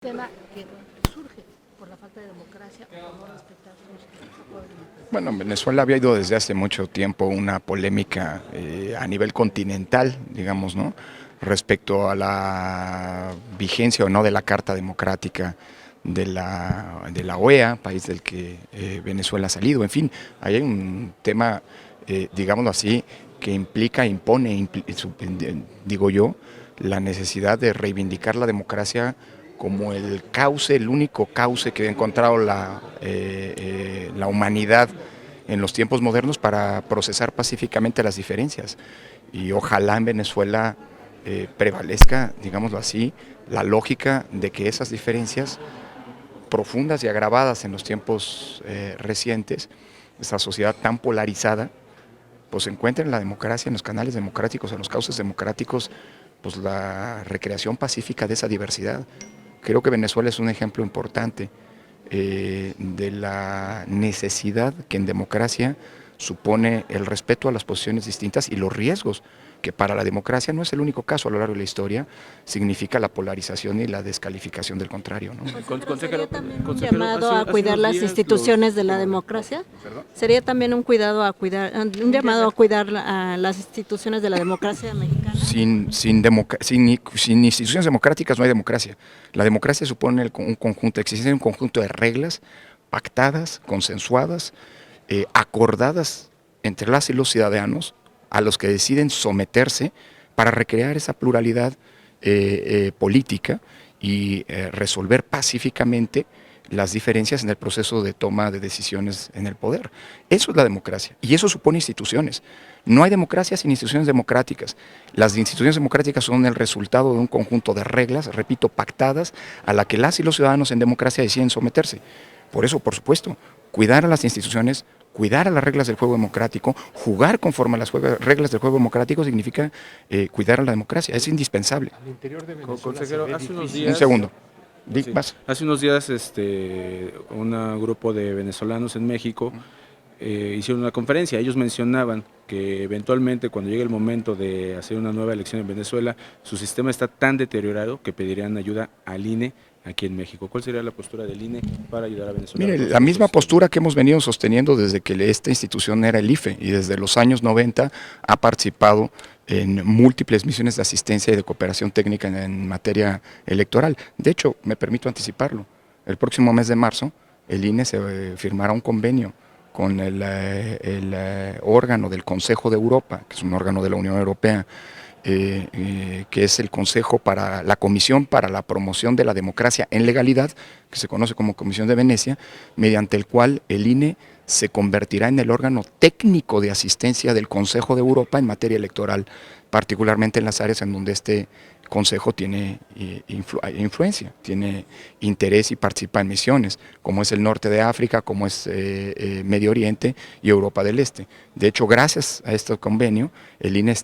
Tema que surge por la falta de democracia o no respetar los. Bueno, en Venezuela había ido desde hace mucho tiempo una polémica a nivel continental, digamos, ¿no? Respecto a la vigencia o no de la Carta Democrática de la OEA, país del que Venezuela ha salido. En fin, ahí hay un tema, digámoslo así, que impone, digo yo, la necesidad de reivindicar la democracia como el cauce, el único cauce que ha encontrado la humanidad en los tiempos modernos para procesar pacíficamente las diferencias. Y ojalá en Venezuela prevalezca, digámoslo así, la lógica de que esas diferencias profundas y agravadas en los tiempos recientes, esta sociedad tan polarizada, pues encuentren en la democracia, en los canales democráticos, en los cauces democráticos, pues la recreación pacífica de esa diversidad. Creo que Venezuela es un ejemplo importante de la necesidad que en democracia supone el respeto a las posiciones distintas y los riesgos, que para la democracia no es el único caso a lo largo de la historia, significa la polarización y la descalificación del contrario, ¿no? Consejero, ¿También un consejero, llamado a cuidar las instituciones de la democracia? ¿Sería también un cuidado a cuidar, un llamado a cuidar a las instituciones de la democracia mexicana? Sin instituciones democráticas no hay democracia. La democracia supone un conjunto, existe un conjunto de reglas pactadas, consensuadas, acordadas entre las y los ciudadanos a los que deciden someterse para recrear esa pluralidad política y resolver pacíficamente las diferencias en el proceso de toma de decisiones en el poder. Eso es la democracia y eso supone instituciones. No hay democracia sin instituciones democráticas. Las instituciones democráticas son el resultado de un conjunto de reglas, repito, pactadas, a la que las y los ciudadanos en democracia deciden someterse. Por eso, por supuesto, cuidar a las instituciones, cuidar a las reglas del juego democrático, jugar conforme a las reglas del juego democrático significa cuidar a la democracia, es indispensable. Al interior de Venezuela, consejero, hace unos Un días... segundo. Sí. Hace unos días un grupo de venezolanos en México hicieron una conferencia. Ellos mencionaban que eventualmente cuando llegue el momento de hacer una nueva elección en Venezuela, su sistema está tan deteriorado que pedirían ayuda al INE aquí en México. ¿Cuál sería la postura del INE para ayudar a Venezuela? Mire, la misma postura que hemos venido sosteniendo desde que esta institución era el IFE y desde los años 90 ha participado en múltiples misiones de asistencia y de cooperación técnica en materia electoral. De hecho, me permito anticiparlo, el próximo mes de marzo el INE se firmará un convenio con el órgano del Consejo de Europa, que es un órgano de la Unión Europea, que es el Consejo para la Comisión para la Promoción de la Democracia en Legalidad, que se conoce como Comisión de Venecia, mediante el cual el INE se convertirá en el órgano técnico de asistencia del Consejo de Europa en materia electoral, particularmente en las áreas en donde este Consejo tiene influencia, tiene interés y participa en misiones, como es el norte de África, como es Medio Oriente y Europa del Este. De hecho, gracias a este convenio, el INE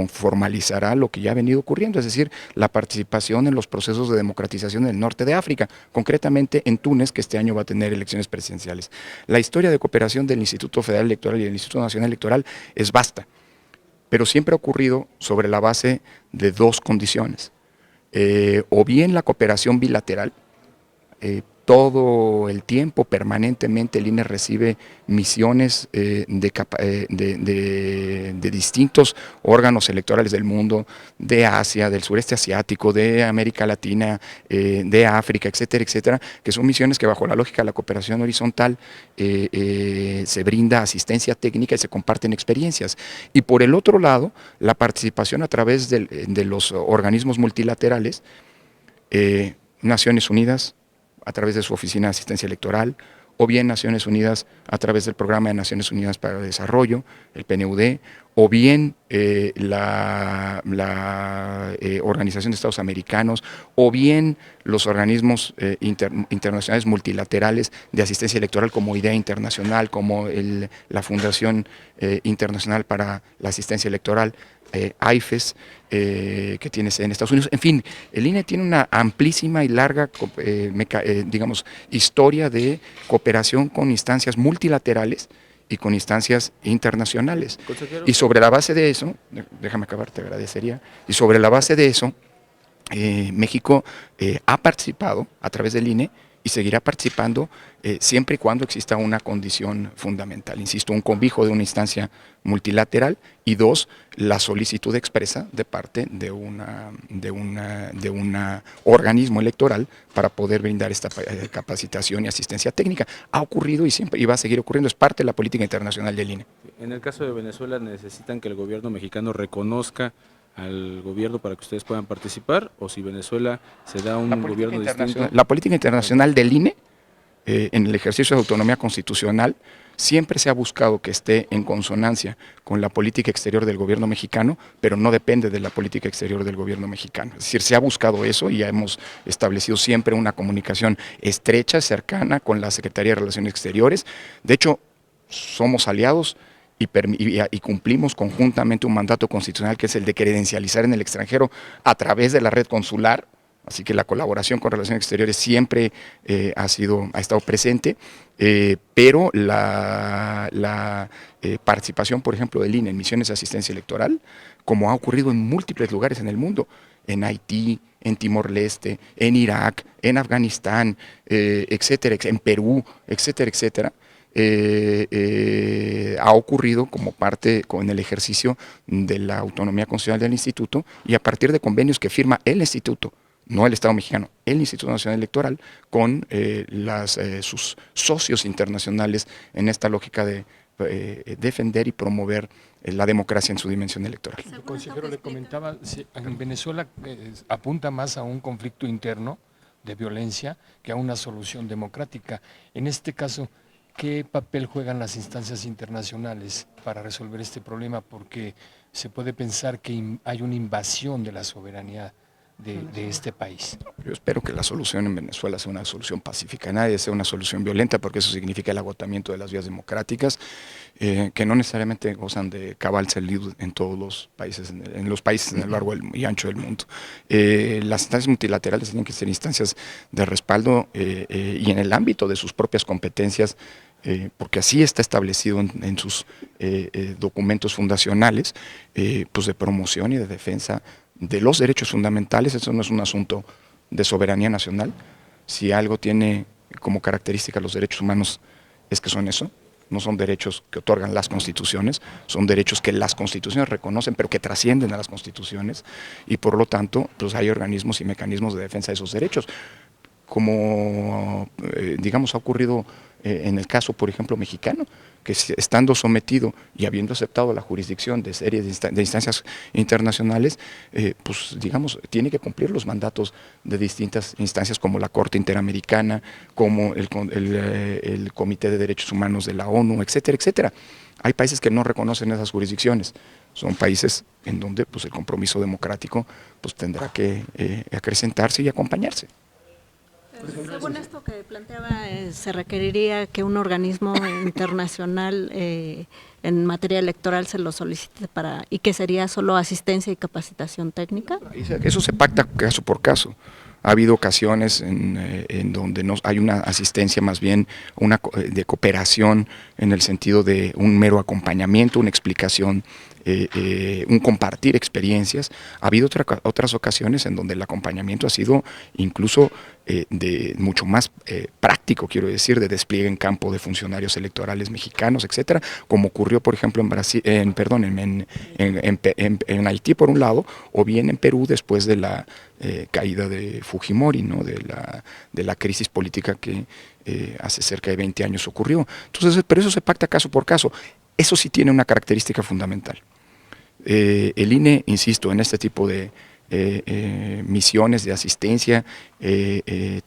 formalizará lo que ya ha venido ocurriendo, es decir, la participación en los procesos de democratización en el norte de África, concretamente en Túnez, que este año va a tener elecciones presidenciales. La historia de cooperación del Instituto Federal Electoral y del Instituto Nacional Electoral es vasta, pero siempre ha ocurrido sobre la base de dos condiciones. O bien la cooperación bilateral, todo el tiempo, permanentemente, el INE recibe misiones de distintos órganos electorales del mundo, de Asia, del sureste asiático, de América Latina, de África, etcétera, etcétera, que son misiones que bajo la lógica de la cooperación horizontal se brinda asistencia técnica y se comparten experiencias. Y por el otro lado, la participación a través de los organismos multilaterales, Naciones Unidas, a través de su Oficina de Asistencia Electoral, o bien Naciones Unidas a través del Programa de Naciones Unidas para el Desarrollo, el PNUD, o bien la Organización de Estados Americanos, o bien los organismos internacionales multilaterales de asistencia electoral como IDEA Internacional, como la Fundación Internacional para la Asistencia Electoral, AIFES, que tiene sede en Estados Unidos. En fin, el INE tiene una amplísima y larga, digamos, historia de cooperación con instancias multilaterales y con instancias internacionales. Consejero. Y sobre la base de eso, déjame acabar, te agradecería, y sobre la base de eso, México ha participado a través del INE y seguirá participando siempre y cuando exista una condición fundamental. Insisto, un cobijo de una instancia multilateral y dos, la solicitud expresa de parte de un organismo electoral para poder brindar esta capacitación y asistencia técnica. Ha ocurrido y siempre y va a seguir ocurriendo, es parte de la política internacional del INE. En el caso de Venezuela, ¿necesitan que el gobierno mexicano reconozca al gobierno para que ustedes puedan participar? ¿O si Venezuela se da un gobierno distinto? La política internacional del INE, en el ejercicio de autonomía constitucional, siempre se ha buscado que esté en consonancia con la política exterior del gobierno mexicano, pero no depende de la política exterior del gobierno mexicano. Es decir, se ha buscado eso y ya hemos establecido siempre una comunicación estrecha, cercana con la Secretaría de Relaciones Exteriores. De hecho, somos aliados y cumplimos conjuntamente un mandato constitucional que es el de credencializar en el extranjero a través de la red consular. Así que la colaboración con Relaciones Exteriores siempre ha estado presente, pero la participación, por ejemplo, del INE en misiones de asistencia electoral, como ha ocurrido en múltiples lugares en el mundo, en Haití, en Timor-Leste, en Irak, en Afganistán, etcétera, en Perú, etcétera, etcétera, ha ocurrido como parte con el ejercicio de la autonomía constitucional del instituto y a partir de convenios que firma el instituto, no el Estado mexicano, el Instituto Nacional Electoral, con sus socios internacionales en esta lógica de defender y promover la democracia en su dimensión electoral. El consejero le comentaba, en Venezuela apunta más a un conflicto interno de violencia que a una solución democrática. En este caso, ¿qué papel juegan las instancias internacionales para resolver este problema? Porque se puede pensar que hay una invasión de la soberanía de este país. Yo espero que la solución en Venezuela sea una solución pacífica, nadie sea una solución violenta, porque eso significa el agotamiento de las vías democráticas, que no necesariamente gozan de cabal salud en todos los países, en los países en el largo y ancho del mundo. Las instancias multilaterales tienen que ser instancias de respaldo y en el ámbito de sus propias competencias, porque así está establecido en sus documentos fundacionales, pues de promoción y de defensa de los derechos fundamentales. Eso no es un asunto de soberanía nacional. Si algo tiene como característica los derechos humanos es que son eso, no son derechos que otorgan las constituciones, son derechos que las constituciones reconocen, pero que trascienden a las constituciones y por lo tanto pues hay organismos y mecanismos de defensa de esos derechos. Como digamos ha ocurrido en el caso, por ejemplo, mexicano, que estando sometido y habiendo aceptado la jurisdicción de series de instancias internacionales, pues digamos, tiene que cumplir los mandatos de distintas instancias como la Corte Interamericana, como el Comité de Derechos Humanos de la ONU, etcétera, etcétera. Hay países que no reconocen esas jurisdicciones, son países en donde pues, el compromiso democrático pues, tendrá que acrecentarse y acompañarse. Según esto que planteaba, se requeriría que un organismo internacional en materia electoral se lo solicite y que sería solo asistencia y capacitación técnica. Eso se pacta caso por caso. Ha habido ocasiones en donde no hay una asistencia más bien de cooperación en el sentido de un mero acompañamiento, una explicación, un compartir experiencias. Ha habido otras ocasiones en donde el acompañamiento ha sido incluso de mucho más práctico, quiero decir, de despliegue en campo de funcionarios electorales mexicanos, etcétera, como ocurrió, por ejemplo, en Haití por un lado, o bien en Perú después de la caída de Fujimori, ¿no? de la crisis política que hace cerca de 20 años ocurrió. Entonces, pero eso se pacta caso por caso. Eso sí tiene una característica fundamental. El INE, insisto, en este tipo de misiones de asistencia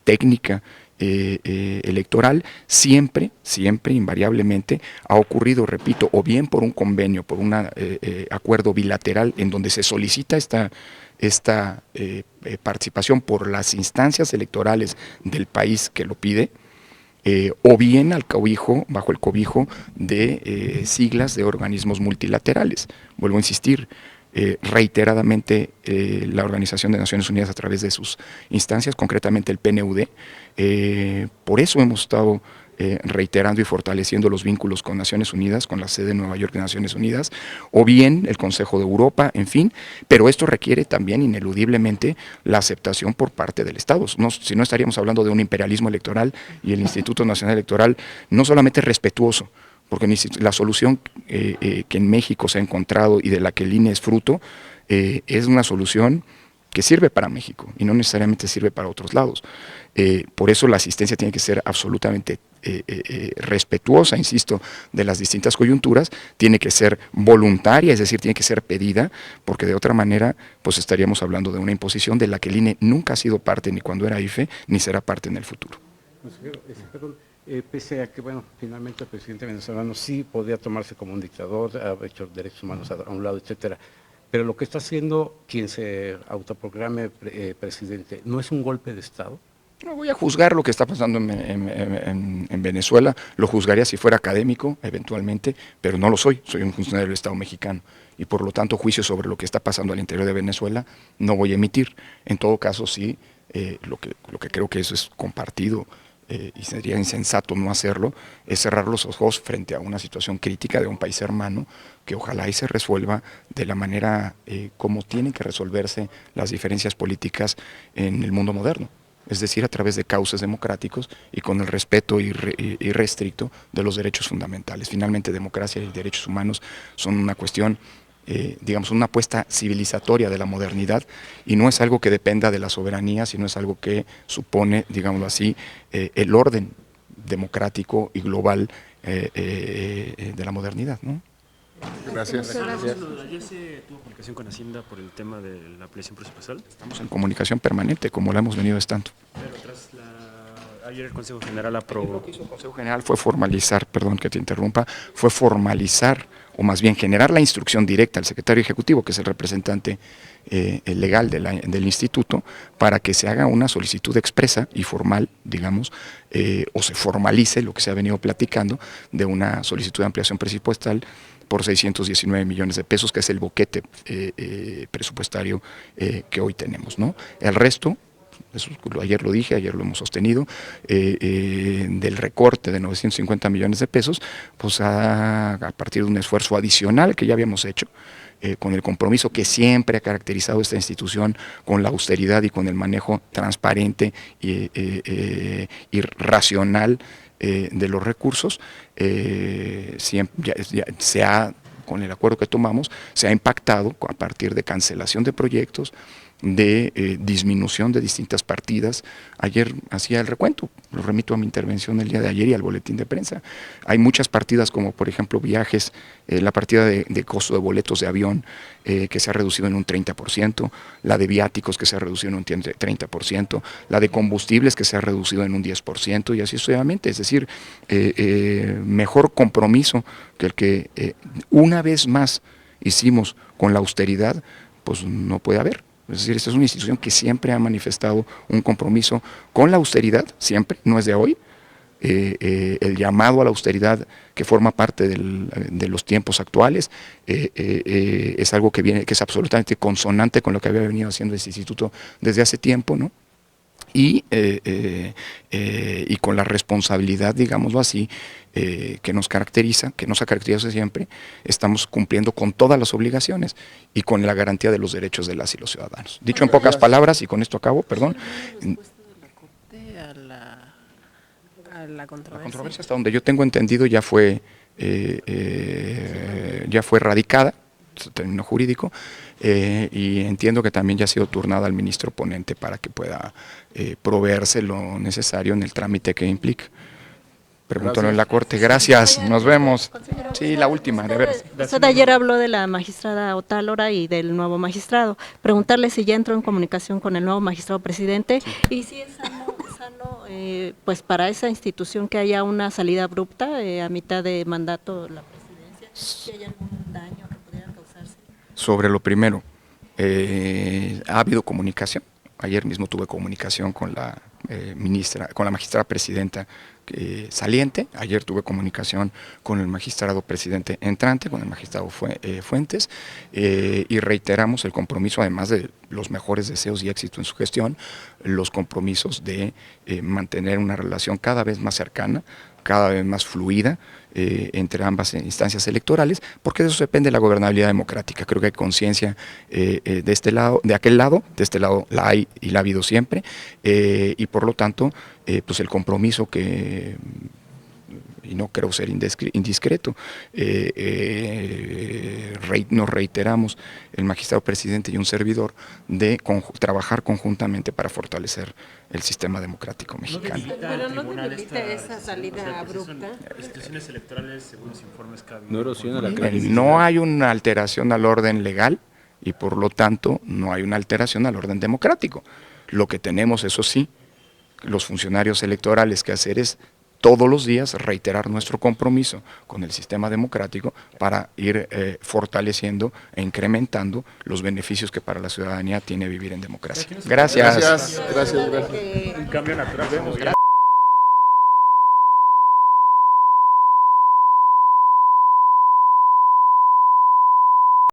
técnica electoral, siempre, invariablemente, ha ocurrido, repito, o bien por un convenio, por un acuerdo bilateral en donde se solicita esta participación por las instancias electorales del país que lo pide, o bien bajo el cobijo de siglas de organismos multilaterales. Vuelvo a insistir, reiteradamente la Organización de Naciones Unidas a través de sus instancias, concretamente el PNUD, por eso hemos estado reiterando y fortaleciendo los vínculos con Naciones Unidas, con la sede de Nueva York de Naciones Unidas, o bien el Consejo de Europa, en fin, pero esto requiere también ineludiblemente la aceptación por parte del Estado. No, si no estaríamos hablando de un imperialismo electoral, y el Instituto Nacional Electoral no solamente es respetuoso, porque la solución que en México se ha encontrado y de la que el INE es fruto, es una solución que sirve para México y no necesariamente sirve para otros lados. Por eso la asistencia tiene que ser absolutamente respetuosa, insisto, de las distintas coyunturas, tiene que ser voluntaria, es decir, tiene que ser pedida, porque de otra manera pues estaríamos hablando de una imposición de la que el INE nunca ha sido parte ni cuando era IFE, ni será parte en el futuro. Pese a que, bueno, finalmente el presidente venezolano sí podría tomarse como un dictador, ha hecho derechos humanos a un lado, etcétera, pero lo que está haciendo quien se autoproclame presidente, ¿no es un golpe de Estado? No voy a juzgar lo que está pasando en Venezuela, lo juzgaría si fuera académico, eventualmente, pero no lo soy un funcionario del Estado mexicano y por lo tanto juicio sobre lo que está pasando al interior de Venezuela no voy a emitir. En todo caso, sí, lo que creo que eso es compartido y sería insensato no hacerlo, es cerrar los ojos frente a una situación crítica de un país hermano que ojalá y se resuelva de la manera como tienen que resolverse las diferencias políticas en el mundo moderno. Es decir, a través de cauces democráticos y con el respeto irrestricto de los derechos fundamentales. Finalmente, democracia y derechos humanos son una cuestión, digamos, una apuesta civilizatoria de la modernidad y no es algo que dependa de la soberanía, sino es algo que supone, digámoslo así, el orden democrático y global de la modernidad, ¿no? Gracias. Ayer se tuvo comunicación con Hacienda por el tema de la ampliación presupuestal. Estamos en comunicación permanente, como la hemos venido estando. Pero ayer el Consejo General aprobó. Lo que hizo el Consejo General fue formalizar, perdón que te interrumpa, fue formalizar, o más bien generar la instrucción directa al secretario ejecutivo, que es el representante legal del instituto, para que se haga una solicitud expresa y formal, digamos, o se formalice lo que se ha venido platicando de una solicitud de ampliación presupuestal por 619 millones de pesos, que es el boquete presupuestario que hoy tenemos, ¿no? El resto, eso, ayer lo dije, ayer lo hemos sostenido, del recorte de 950 millones de pesos, pues a partir de un esfuerzo adicional que ya habíamos hecho, con el compromiso que siempre ha caracterizado esta institución, con la austeridad y con el manejo transparente y racional de los recursos, con el acuerdo que tomamos, se ha impactado a partir de cancelación de proyectos, de disminución de distintas partidas. Ayer hacía el recuento, lo remito a mi intervención el día de ayer y al boletín de prensa. Hay muchas partidas como por ejemplo viajes, la partida de costo de boletos de avión que se ha reducido en un 30%, la de viáticos que se ha reducido en un 30%, la de combustibles que se ha reducido en un 10% y así sucesivamente. Es decir, mejor compromiso que el que una vez más hicimos con la austeridad, pues no puede haber. Es decir, esta es una institución que siempre ha manifestado un compromiso con la austeridad, siempre, no es de hoy. El llamado a la austeridad que forma parte de los tiempos actuales es algo que es absolutamente consonante con lo que había venido haciendo este instituto desde hace tiempo, ¿no? Y con la responsabilidad, digámoslo así, que nos caracteriza, que nos ha caracterizado siempre, estamos cumpliendo con todas las obligaciones y con la garantía de los derechos de las y los ciudadanos. Dicho en pocas palabras, y con esto acabo, perdón. La controversia. La controversia, hasta donde yo tengo entendido, ya fue radicada, término jurídico, y entiendo que también ya ha sido turnada al ministro ponente para que pueda proveerse lo necesario en el trámite que implica. Pregúntalo en la Corte. Gracias, nos vemos. Sí, la última, de veras. Usted ayer habló de la magistrada Otálora y del nuevo magistrado. Preguntarle si ya entró en comunicación con el nuevo magistrado presidente y si es sano pues para esa institución que haya una salida abrupta a mitad de mandato de la presidencia, si hay algún daño que pudiera causarse. Sobre lo primero, ha habido comunicación. Ayer mismo tuve comunicación con la con la magistrada presidenta saliente. Ayer tuve comunicación con el magistrado presidente entrante, con el magistrado Fuentes, y reiteramos el compromiso, además de los mejores deseos y éxito en su gestión, los compromisos de mantener una relación cada vez más cercana, cada vez más fluida entre ambas instancias electorales, porque de eso depende la gobernabilidad democrática. Creo que hay conciencia de este lado, de aquel lado, de este lado la hay y la ha habido siempre, y por lo tanto, pues el compromiso que, y no creo ser indiscreto, nos reiteramos el magistrado presidente y un servidor de trabajar conjuntamente para fortalecer el sistema democrático mexicano. Pero no debilita esa salida abrupta. Instituciones electorales, según los informes que ha habido. No erosiona la Miren, credibilidad. no hay una alteración al orden legal y por lo tanto no hay una alteración al orden democrático. Lo que tenemos, eso sí, los funcionarios electorales que hacer es todos los días reiterar nuestro compromiso con el sistema democrático para ir fortaleciendo e incrementando los beneficios que para la ciudadanía tiene vivir en democracia. Gracias. Gracias. Un cambio natural.